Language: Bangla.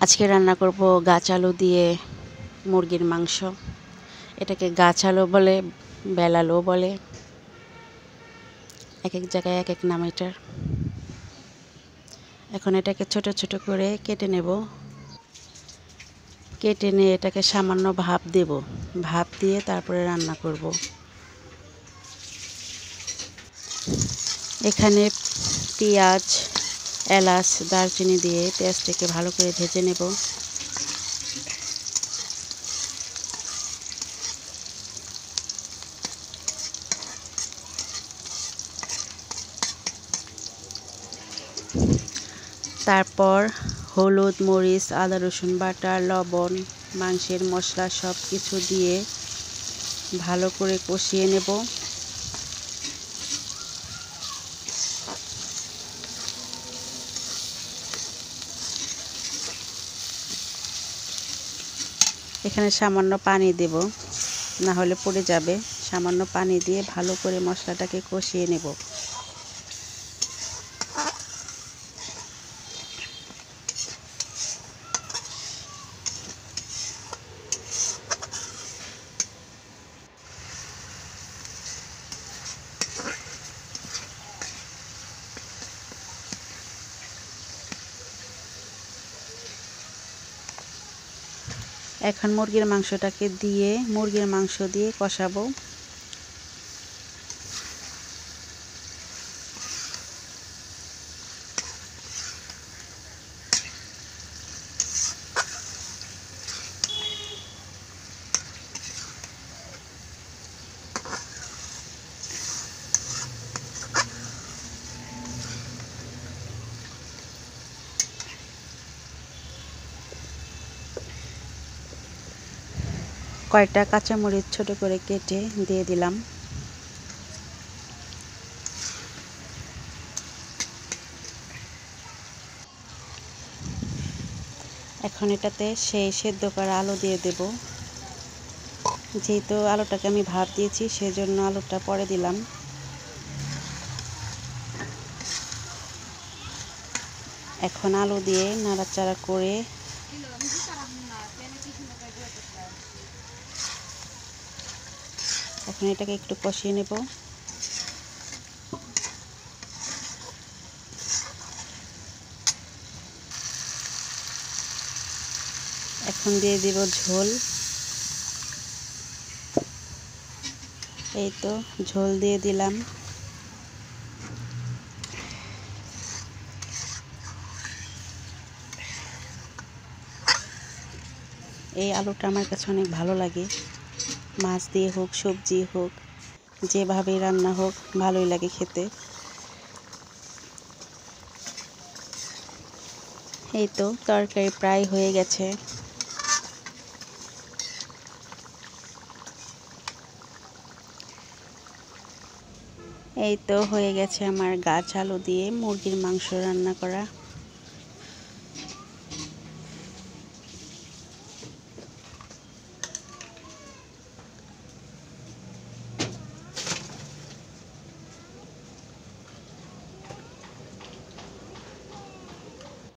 আজকে রান্না করব গাছ আলু দিয়ে মুরগির মাংস। এটাকে গাছ আলু বলে, বেল আলু বলে, এক এক জায়গায় এক এক নাম এটার। এখন এটাকে ছোট ছোট করে কেটে নেব। কেটে নিয়ে এটাকে সামান্য ভাপ দেব। ভাপ দিয়ে তারপরে রান্না করব। এখানে পেঁয়াজ, এলাচ, দারচিনি দিয়ে পেঁয়াজটাকে ভালো করে ভেজে নেব। তারপর হলুদ, মরিচ, আদা রসুন বাটা, লবণ, মাংসের মশলা সব কিছু দিয়ে ভালো করে কষিয়ে নেব। এখানে সামান্য পানি দেব, না হলে পুড়ে যাবে। সামান্য পানি দিয়ে ভালো করে মশলাটাকে কষিয়ে নেব। এখন মুরগির মাংসটাকে দিয়ে মুরগির মাংস দিয়ে কষাবো। কয়েকটা কাঁচামরিচ ছোট করে কেটে দিয়ে দিলাম। এখন এটাতে সেই সেদ্ধ করা আলু দিয়ে দেব। যেহেতু আলুটাকে আমি ভাপ দিয়েছি, সেজন্য আলুটা পরে দিলাম। এখন আলু দিয়ে নাড়াচাড়া করে এখন এটাকে একটু কষিয়ে নেব। এখন দিয়ে দিব ঝোল। এই তো ঝোল দিয়ে দিলাম। এই আলুটা আমার কাছে অনেক ভালো লাগে। মাছ দিয়ে হোক, সবজি হোক, যেভাবেই রান্না হোক ভালোই লাগে খেতে। এই তো তরকারি প্রায় হয়ে গেছে। এই তো হয়ে গেছে আমার গাছ আলু দিয়ে মুরগির মাংস রান্না করা।